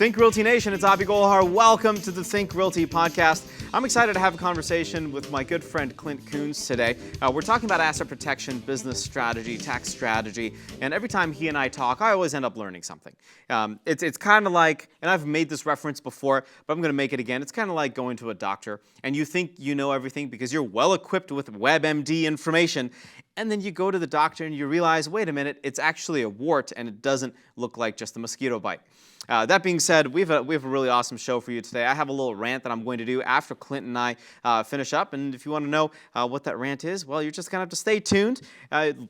Think Realty Nation, it's Abhi. Welcome to the Think Realty podcast. I'm excited to have a conversation with my good friend Clint Coons today. We're talking about asset protection, business strategy, tax strategy, and every time he and I talk, I always end up learning something. It's kind of like, and I've made this reference before, but I'm going to make it again. It's kind of like going to a doctor, and you think you know everything because you're well equipped with WebMD information, and then you go to the doctor and you realize, wait a minute, it's actually a wart, and it doesn't look like just a mosquito bite. That being said, we have a really awesome show for you today. I have a little rant that I'm going to do after Clint and I finish up. And if you want to know what that rant is, well, you're just going to have to stay tuned.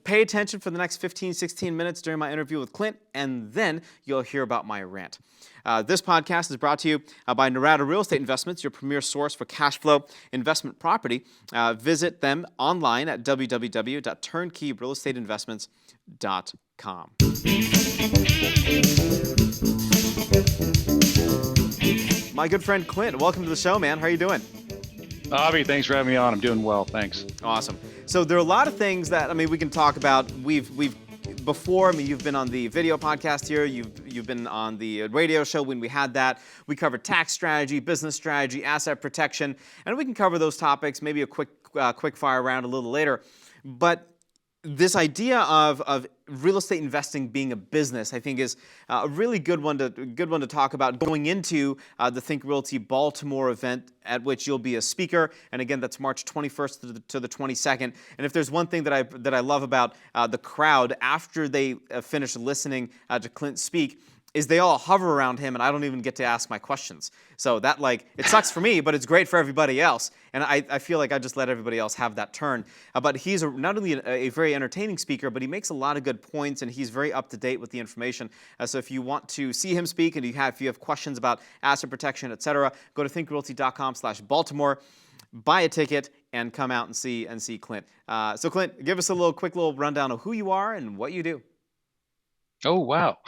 Pay attention for the next 15, 16 minutes during my interview with Clint, and then you'll hear about my rant. This podcast is brought to you by Narada Real Estate Investments, your premier source for cash flow investment property. Visit them online at www.turnkeyrealestateinvestments.com. My good friend Clint, welcome to the show, man. How are you doing? Abhi, thanks for having me on. I'm doing well, thanks. Awesome. So there are a lot of things that we can talk about. We've before. You've been on the video podcast here. You've been on the radio show when we had that. We covered tax strategy, business strategy, asset protection, and we can cover those topics. Maybe a quick fire round a little later, but this idea of real estate investing being a business, I think, is a really good one to talk about going into the Think Realty Baltimore event, at which you'll be a speaker. And again, that's March 21st to the 22nd. And if there's one thing that I love about the crowd after they finish listening to Clint speak, is they all hover around him, and I don't even get to ask my questions. So that, it sucks for me, but it's great for everybody else. And I feel like I just let everybody else have that turn. But he's not only a very entertaining speaker, but he makes a lot of good points, and he's very up to date with the information. So if you want to see him speak, and if you have questions about asset protection, etc., go to thinkrealty.com/Baltimore, buy a ticket, and come out and see Clint. So Clint, give us a quick little rundown of who you are and what you do. Oh, wow.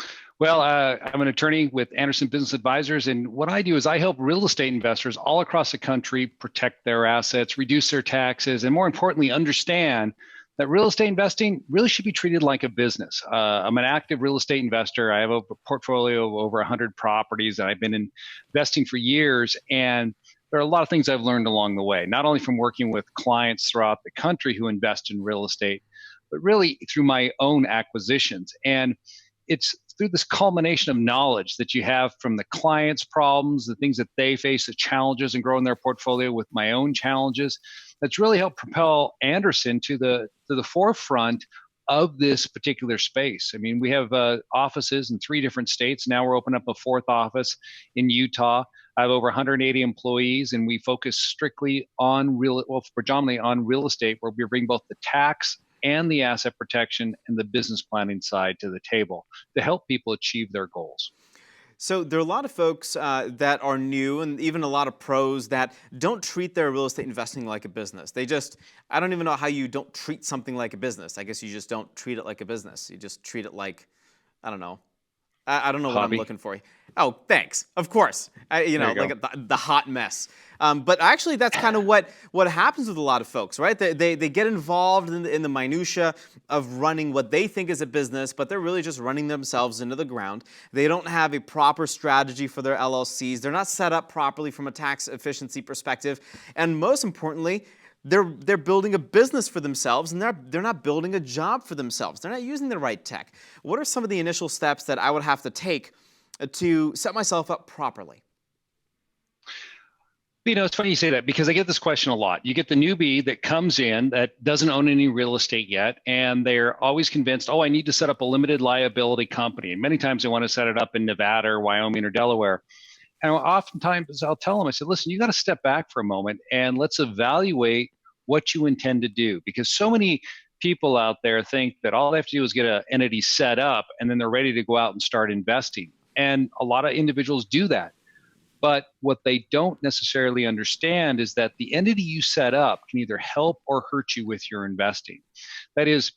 Well, I'm an attorney with Anderson Business Advisors, and what I do is I help real estate investors all across the country protect their assets, reduce their taxes, and more importantly, understand that real estate investing really should be treated like a business. I'm an active real estate investor. I have a portfolio of over 100 properties, and I've been investing for years, and there are a lot of things I've learned along the way, not only from working with clients throughout the country who invest in real estate, but really through my own acquisitions. And it's through this culmination of knowledge that you have from the client's problems, the things that they face, the challenges, and growing their portfolio with my own challenges, that's really helped propel Anderson to the forefront of this particular space. I mean, we have offices in 3 different states. Now we're opening up a 4th office in Utah. I have over 180 employees, and we focus strictly on predominantly on real estate, where we bring both the tax and the asset protection and the business planning side to the table to help people achieve their goals. So there are a lot of folks that are new, and even a lot of pros that don't treat their real estate investing like a business. I don't even know how you don't treat something like a business. I guess you just don't treat it like a business. You just treat it like, I don't know. I don't know what I'm looking for. Oh, thanks. Of course. Like the hot mess. But actually, that's kind of what happens with a lot of folks, right? They get involved in the minutia of running what they think is a business, but they're really just running themselves into the ground. They don't have a proper strategy for their LLCs. They're not set up properly from a tax efficiency perspective. And most importantly, they're building a business for themselves, and they're not building a job for themselves. They're not using the right tech. What are some of the initial steps that I would have to take to set myself up properly? It's funny you say that, because I get this question a lot. You get the newbie that comes in that doesn't own any real estate yet, and they're always convinced, I need to set up a limited liability company. And many times they want to set it up in Nevada or Wyoming or Delaware. And oftentimes I'll tell them, I said, listen, you got to step back for a moment and let's evaluate what you intend to do. Because so many people out there think that all they have to do is get an entity set up and then they're ready to go out and start investing. And a lot of individuals do that. But what they don't necessarily understand is that the entity you set up can either help or hurt you with your investing. That is,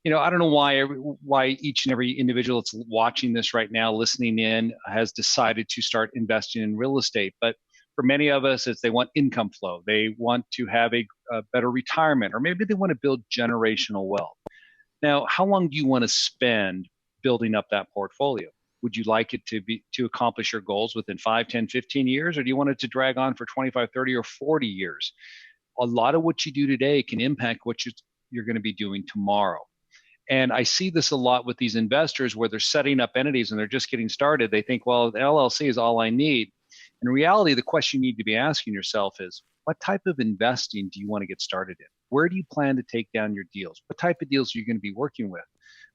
I don't know why each and every individual that's watching this right now, listening in, has decided to start investing in real estate. But for many of us, it's they want income flow. They want to have a better retirement, or maybe they want to build generational wealth. Now, how long do you want to spend building up that portfolio? Would you like it to accomplish your goals within 5, 10, 15 years, or do you want it to drag on for 25, 30, or 40 years? A lot of what you do today can impact what you're going to be doing tomorrow. And I see this a lot with these investors where they're setting up entities and they're just getting started. They think, well, the LLC is all I need. In reality, the question you need to be asking yourself is, what type of investing do you want to get started in? Where do you plan to take down your deals? What type of deals are you going to be working with?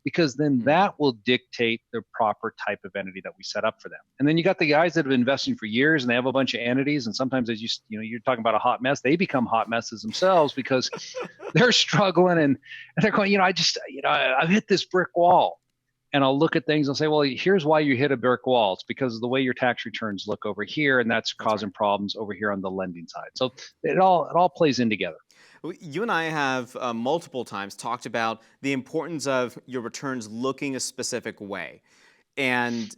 Because then that will dictate the proper type of entity that we set up for them. And then you got the guys that have been investing for years and they have a bunch of entities. And sometimes, as you're talking about a hot mess, they become hot messes themselves because they're struggling and they're going, I've hit this brick wall. And I'll look at things and say, well, here's why you hit a brick wall. It's because of the way your tax returns look over here, and that's causing problems over here on the lending side. So it all plays in together. You and I have multiple times talked about the importance of your returns looking a specific way. And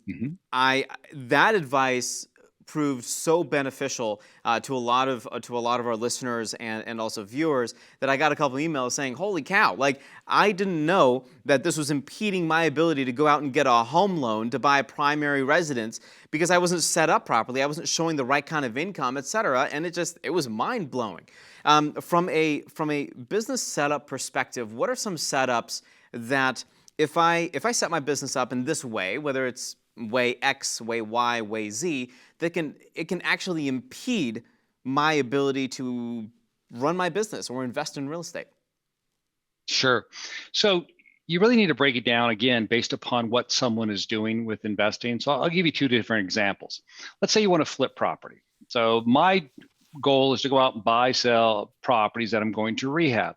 that advice proved so beneficial to a lot of our listeners and also viewers that I got a couple of emails saying, holy cow, like I didn't know that this was impeding my ability to go out and get a home loan to buy a primary residence because I wasn't set up properly. I wasn't showing the right kind of income, et cetera. And it was mind blowing. From a business setup perspective, what are some setups that if I set my business up in this way, whether it's way X, way Y, way Z, it can actually impede my ability to run my business or invest in real estate? Sure. So you really need to break it down again based upon what someone is doing with investing. So I'll give you two different examples. Let's say you want to flip property. So my goal is to go out and buy, sell properties that I'm going to rehab.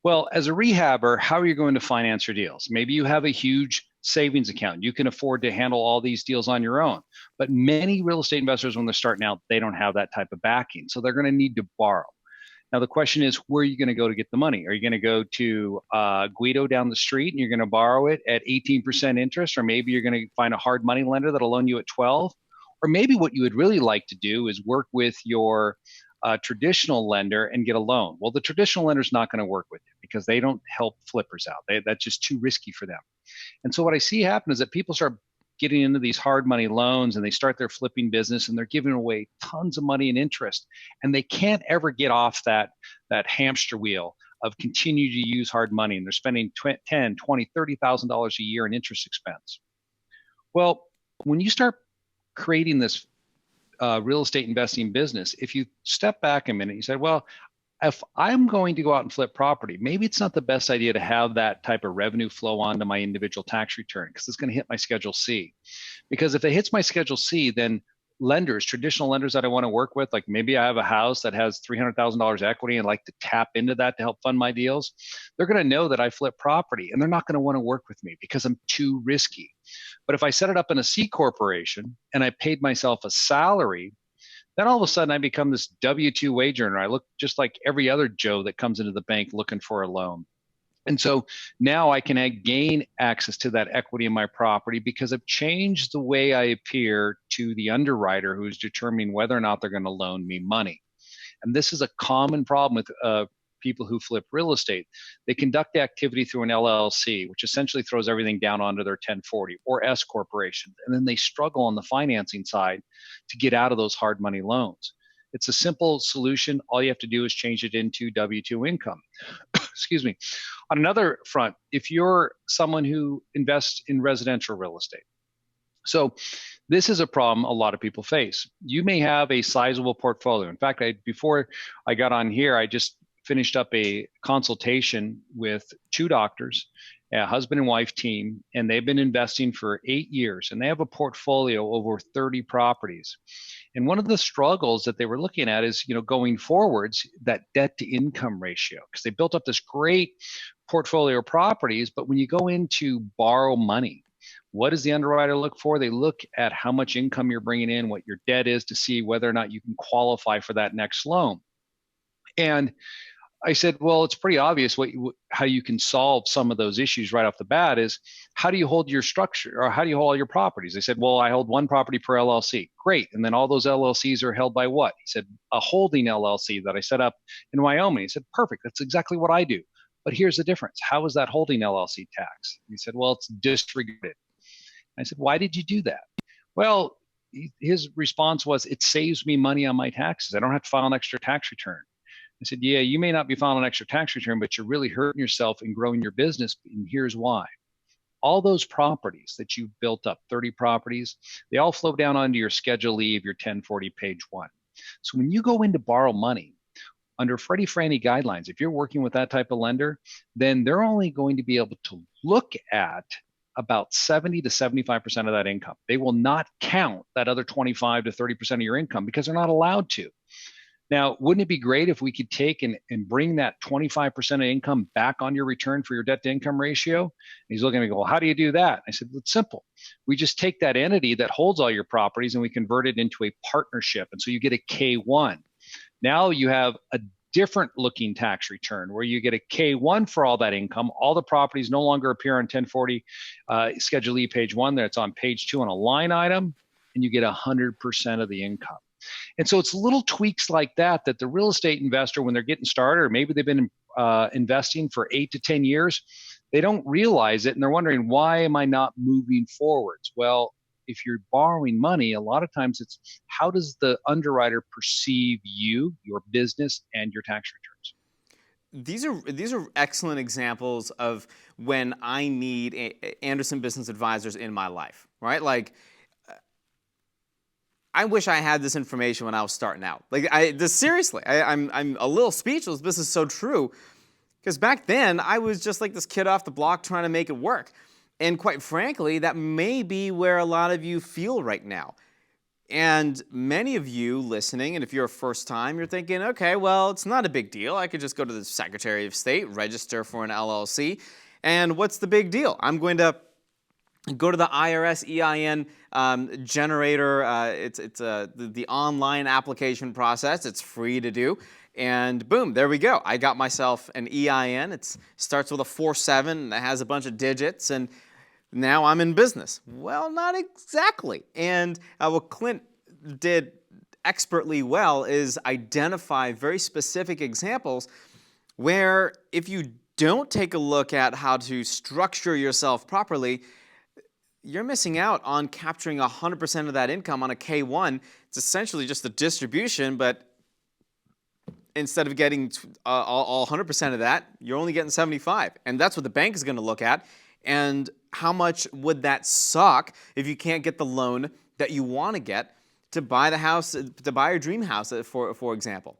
Well, as a rehabber, how are you going to finance your deals? Maybe you have a huge savings account. You can afford to handle all these deals on your own. But many real estate investors, when they're starting out, they don't have that type of backing. So they're going to need to borrow. Now, the question is, where are you going to go to get the money? Are you going to go to Guido down the street and you're going to borrow it at 18% interest? Or maybe you're going to find a hard money lender that'll loan you at 12? Or maybe what you would really like to do is work with your traditional lender and get a loan. Well, the traditional lender is not going to work with you because they don't help flippers out. That's just too risky for them. And so what I see happen is that people start getting into these hard money loans and they start their flipping business and they're giving away tons of money and interest. And they can't ever get off that hamster wheel of continue to use hard money. And they're spending $10,000, $20,000, $30,000 a year in interest expense. Well, when you start creating this real estate investing business, if you step back a minute, you say, well, if I'm going to go out and flip property, maybe it's not the best idea to have that type of revenue flow onto my individual tax return because it's going to hit my Schedule C. Because if it hits my Schedule C, then lenders, traditional lenders that I want to work with, like maybe I have a house that has $300,000 equity and like to tap into that to help fund my deals, they're going to know that I flip property and they're not going to want to work with me because I'm too risky. But if I set it up in a C corporation and I paid myself a salary, then all of a sudden I become this W-2 wage earner. I look just like every other Joe that comes into the bank looking for a loan. And so now I can gain access to that equity in my property because I've changed the way I appear to the underwriter who's determining whether or not they're going to loan me money. And this is a common problem with people who flip real estate. They conduct the activity through an LLC, which essentially throws everything down onto their 1040 or S corporation. And then they struggle on the financing side to get out of those hard money loans. It's a simple solution. All you have to do is change it into W-2 income. Excuse me. On another front, if you're someone who invests in residential real estate, so this is a problem a lot of people face. You may have a sizable portfolio. In fact, before I got on here, I just finished up a consultation with two doctors, a husband and wife team, and they've been investing for 8 years, and they have a portfolio over 30 properties. And one of the struggles that they were looking at is, going forwards, that debt to income ratio, because they built up this great portfolio of properties, but when you go in to borrow money, what does the underwriter look for? They look at how much income you're bringing in, what your debt is to see whether or not you can qualify for that next loan. And I said, well, it's pretty obvious how you can solve some of those issues right off the bat is how do you hold your structure or how do you hold all your properties? They said, well, I hold one property per LLC. Great. And then all those LLCs are held by what? He said, a holding LLC that I set up in Wyoming. He said, perfect. That's exactly what I do. But here's the difference. How is that holding LLC taxed? He said, well, it's disregarded. I said, why did you do that? Well, his response was, it saves me money on my taxes. I don't have to file an extra tax return. I said, yeah, you may not be filing an extra tax return, but you're really hurting yourself in growing your business. And here's why. All those properties that you've built up, 30 properties, they all flow down onto your Schedule E of your 1040 page 1. So when you go in to borrow money, under Freddie Franny guidelines, if you're working with that type of lender, then they're only going to be able to look at about 70 to 75% of that income. They will not count that other 25 to 30% of your income because they're not allowed to. Now, wouldn't it be great if we could take and bring that 25% of income back on your return for your debt to income ratio? And he's looking at me and go, well, how do you do that? I said, well, it's simple. We just take that entity that holds all your properties and we convert it into a partnership. And so you get a K1. Now you have a different looking tax return where you get a K1 for all that income. All the properties no longer appear on 1040 Schedule E page 1. There it's on page 2 on a line item, and you get 100% of the income. And so it's little tweaks like that that the real estate investor, when they're getting started, or maybe they've been investing for 8 to 10 years, they don't realize it, and they're wondering, why am I not moving forwards? Well, if you're borrowing money, a lot of times it's, how does the underwriter perceive you, your business, and your tax returns? These are excellent examples of when I need Anderson Business Advisors in my life, right? Like, I wish I had this information when I was starting out. Like, seriously, I'm a little speechless. This is so true, because back then I was just like this kid off the block trying to make it work. And quite frankly, that may be where a lot of you feel right now. And many of you listening, and if you're a first time, you're thinking, okay, well, it's not a big deal. I could just go to the Secretary of State, register for an LLC, and what's the big deal? I'm going to go to the IRS EIN generator. It's the online application process. It's free to do. And boom, there we go. I got myself an EIN. It starts with a 47, and it has a bunch of digits, and now I'm in business. Well, not exactly. And what Clint did expertly well is identify very specific examples where if you don't take a look at how to structure yourself properly, you're missing out on capturing 100% of that income on a K1. It's essentially just a distribution, but instead of getting all 100% of that, you're only getting 75. And that's what the bank is going to look at. And how much would that suck if you can't get the loan that you want to get to buy the house, to buy your dream house, for example?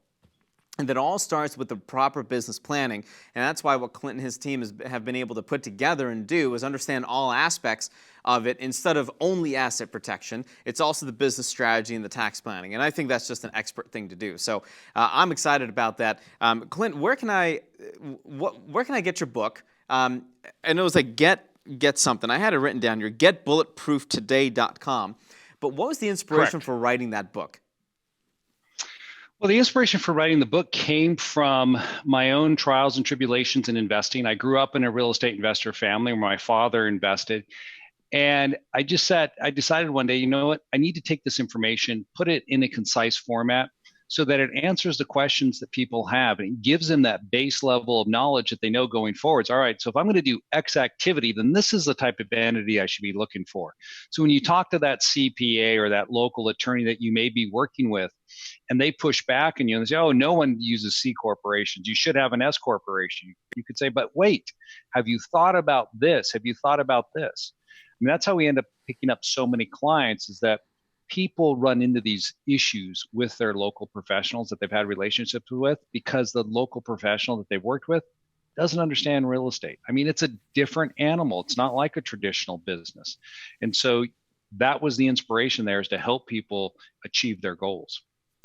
And that all starts with the proper business planning. And that's why what Clint and his team have been able to put together and do is understand all aspects of it instead of only asset protection. It's also the business strategy and the tax planning. And I think that's just an expert thing to do. So I'm excited about that. Clint, where can I get your book? And it was like get something. I had it written down here, getbulletprooftoday.com. But what was the inspiration Correct. for writing that book? Well, the inspiration for writing the book came from my own trials and tribulations in investing. I grew up in a real estate investor family where my father invested. And I decided one day, you know what, I need to take this information, put it in a concise format so that it answers the questions that people have and it gives them that base level of knowledge that they know going forwards. All right, so if I'm going to do X activity, then this is the type of entity I should be looking for. So when you talk to that CPA or that local attorney that you may be working with, and they push back and you say, oh, no one uses C corporations. You should have an S corporation. You could say, but wait, have you thought about this? Have you thought about this? I mean, that's how we end up picking up so many clients, is that people run into these issues with their local professionals that they've had relationships with because the local professional that they've worked with doesn't understand real estate. I mean, it's a different animal. It's not like a traditional business. And so that was the inspiration there, is to help people achieve their goals.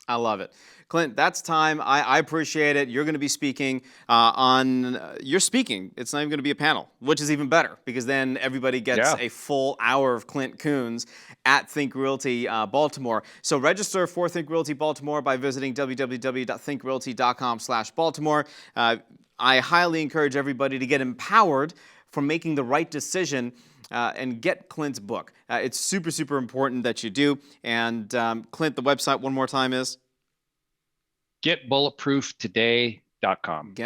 I love it. Clint, that's time. I appreciate it. You're going to be speaking you're speaking. It's not even going to be a panel, which is even better because then everybody gets a full hour of Clint Coons at Think Realty Baltimore. So register for Think Realty Baltimore by visiting www.thinkrealty.com/Baltimore. I highly encourage everybody to get empowered for making the right decision and get Clint's book. It's super, super important that you do. And Clint, the website one more time is? Getbulletprooftoday.com. And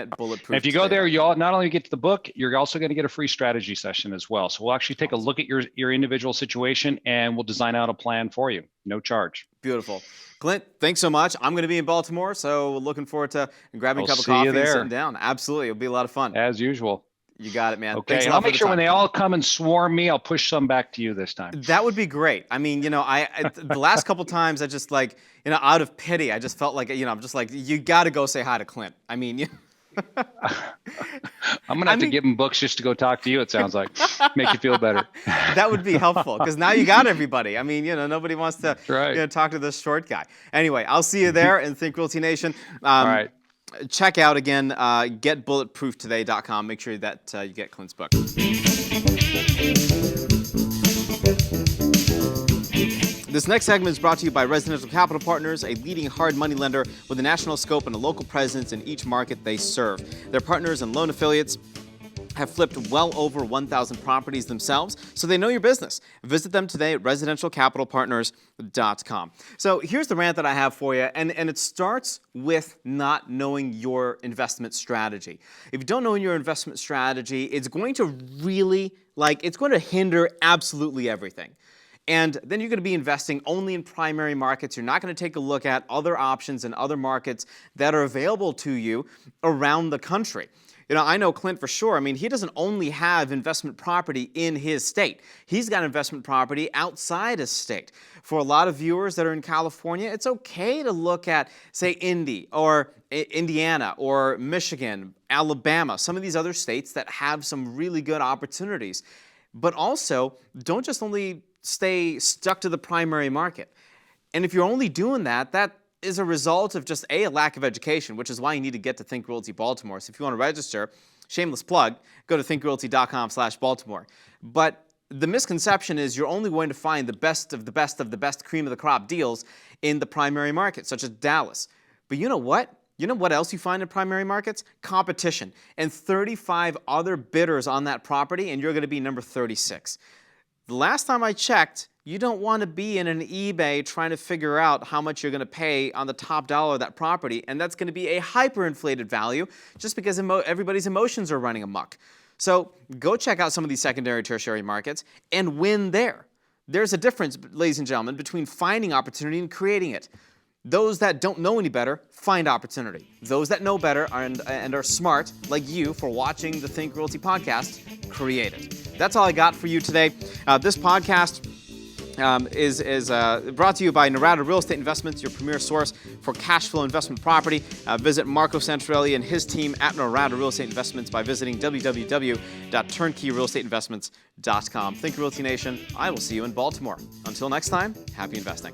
if you go there, you all not only get the book, you're also going to get a free strategy session as well. So we'll actually take a look at your individual situation, and we'll design out a plan for you, no charge. Beautiful. Clint, thanks so much. I'm going to be in Baltimore, so looking forward to grabbing a cup of coffee and sitting down. Absolutely. It'll be a lot of fun. As usual. You got it, man. Okay, and I'll make sure when they all come and swarm me, I'll push some back to you this time. That would be great. I mean, the last couple times I just out of pity, I just felt like, I'm just like, you got to go say hi to Clint. I mean, I'm going to have to give him books just to go talk to you, it sounds like. Make you feel better. That would be helpful, because now you got everybody. I mean, nobody wants to talk to this short guy. Anyway, I'll see you there in Think Realty Nation. All right. Check out, again, getbulletprooftoday.com. Make sure that you get Clint's book. This next segment is brought to you by Residential Capital Partners, a leading hard money lender with a national scope and a local presence in each market they serve. Their partners and loan affiliates have flipped well over 1,000 properties themselves, so they know your business. Visit them today at residentialcapitalpartners.com. So here's the rant that I have for you, and it starts with not knowing your investment strategy. If you don't know your investment strategy, it's going to really, it's going to hinder absolutely everything. And then you're going to be investing only in primary markets. You're not going to take a look at other options in other markets that are available to you around the country. I know Clint for sure. I mean, he doesn't only have investment property in his state. He's got investment property outside his state. For a lot of viewers that are in California, it's okay to look at, say, Indy or Indiana or Michigan, Alabama, some of these other states that have some really good opportunities. But also, don't just only stay stuck to the primary market. And if you're only doing that, that is a result of just a lack of education, which is why you need to get to Think Realty Baltimore. So if you want to register, shameless plug, go to thinkrealty.com/Baltimore. But the misconception is you're only going to find the best of the best of the best cream of the crop deals in the primary market, such as Dallas. But you know what? You know what else you find in primary markets? Competition. And 35 other bidders on that property, and you're going to be number 36. The last time I checked, you don't want to be in an eBay trying to figure out how much you're going to pay on the top dollar of that property, and that's going to be a hyperinflated value just because everybody's emotions are running amok. So go check out some of these secondary, tertiary markets and win there. There's a difference, ladies and gentlemen, between finding opportunity and creating it. Those that don't know any better find opportunity. Those that know better and are smart, like you, for watching the Think Realty podcast, create it. That's all I got for you today. This podcast is brought to you by Narada Real Estate Investments, your premier source for cash flow investment property. Visit Marco Santorelli and his team at Narada Real Estate Investments by visiting www.turnkeyrealestateInvestments.com. Think Realty Nation, I will see you in Baltimore. Until next time, happy investing.